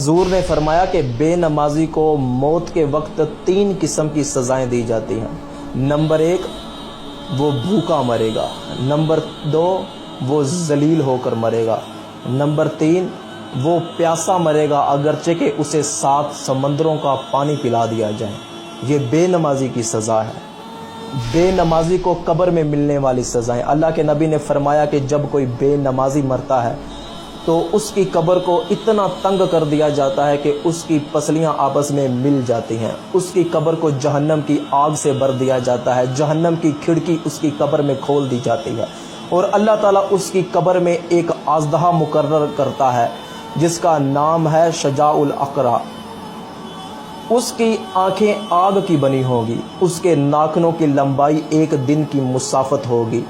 حضور نے فرمایا کہ بے نمازی کو موت کے وقت 3 قسم کی سزائیں دی جاتی ہیں۔ نمبر 1 وہ بھوکا مرے گا، نمبر 2 وہ ذلیل ہو کر مرے گا، نمبر 3 وہ پیاسا مرے گا اگرچہ کہ اسے 7 سمندروں کا پانی پلا دیا جائے۔ یہ بے نمازی کی سزا ہے، بے نمازی کو قبر میں ملنے والی سزائیں۔ اللہ کے نبی نے فرمایا کہ جب کوئی بے نمازی مرتا ہے تو اس کی قبر کو اتنا تنگ کر دیا جاتا ہے کہ اس کی پسلیاں آپس میں مل جاتی ہیں، اس کی قبر کو جہنم کی آگ سے بھر دیا جاتا ہے، جہنم کی کھڑکی اس کی قبر میں کھول دی جاتی ہے، اور اللہ تعالیٰ اس کی قبر میں ایک اژدہا مقرر کرتا ہے جس کا نام ہے شجاع الاقرع۔ اس کی آنکھیں آگ کی بنی ہوگی، اس کے ناخنوں کی لمبائی 1 دن کی مسافت ہوگی،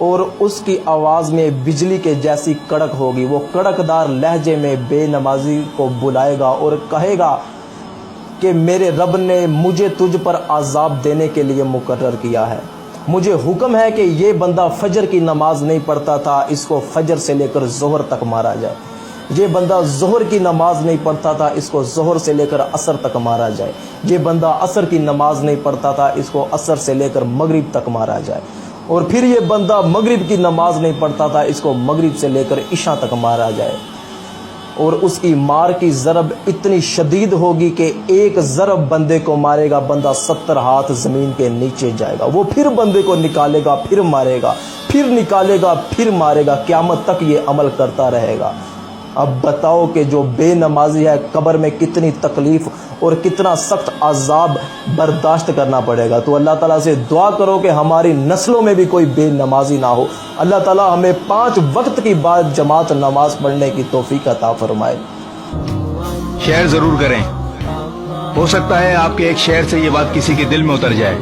اور اس کی آواز میں بجلی کے جیسی کڑک ہوگی۔ وہ کڑکدار لہجے میں بے نمازی کو بلائے گا اور کہے گا کہ میرے رب نے مجھے تجھ پر عذاب دینے کے لیے مقرر کیا ہے، مجھے حکم ہے کہ یہ بندہ فجر کی نماز نہیں پڑھتا تھا، اس کو فجر سے لے کر ظہر تک مارا جائے، یہ بندہ ظہر کی نماز نہیں پڑھتا تھا، اس کو ظہر سے لے کر عصر تک مارا جائے، یہ بندہ عصر کی نماز نہیں پڑھتا تھا، اس کو عصر سے لے کر مغرب تک مارا جائے، اور پھر یہ بندہ مغرب کی نماز نہیں پڑھتا تھا، اس کو مغرب سے لے کر عشاء تک مارا جائے، اور اس کی مار کی ضرب اتنی شدید ہوگی کہ 1 ضرب بندے کو مارے گا، بندہ 70 ہاتھ زمین کے نیچے جائے گا، وہ پھر بندے کو نکالے گا، پھر مارے گا، پھر نکالے گا، پھر مارے گا، قیامت تک یہ عمل کرتا رہے گا۔ اب بتاؤ کہ جو بے نمازی ہے قبر میں کتنی تکلیف اور کتنا سخت عذاب برداشت کرنا پڑے گا۔ تو اللہ تعالیٰ سے دعا کرو کہ ہماری نسلوں میں بھی کوئی بے نمازی نہ ہو۔ اللہ تعالیٰ ہمیں 5 وقت کی بعد جماعت نماز پڑھنے کی توفیق عطا فرمائے۔ شیئر ضرور کریں، ہو سکتا ہے آپ کے ایک شیئر سے یہ بات کسی کے دل میں اتر جائے۔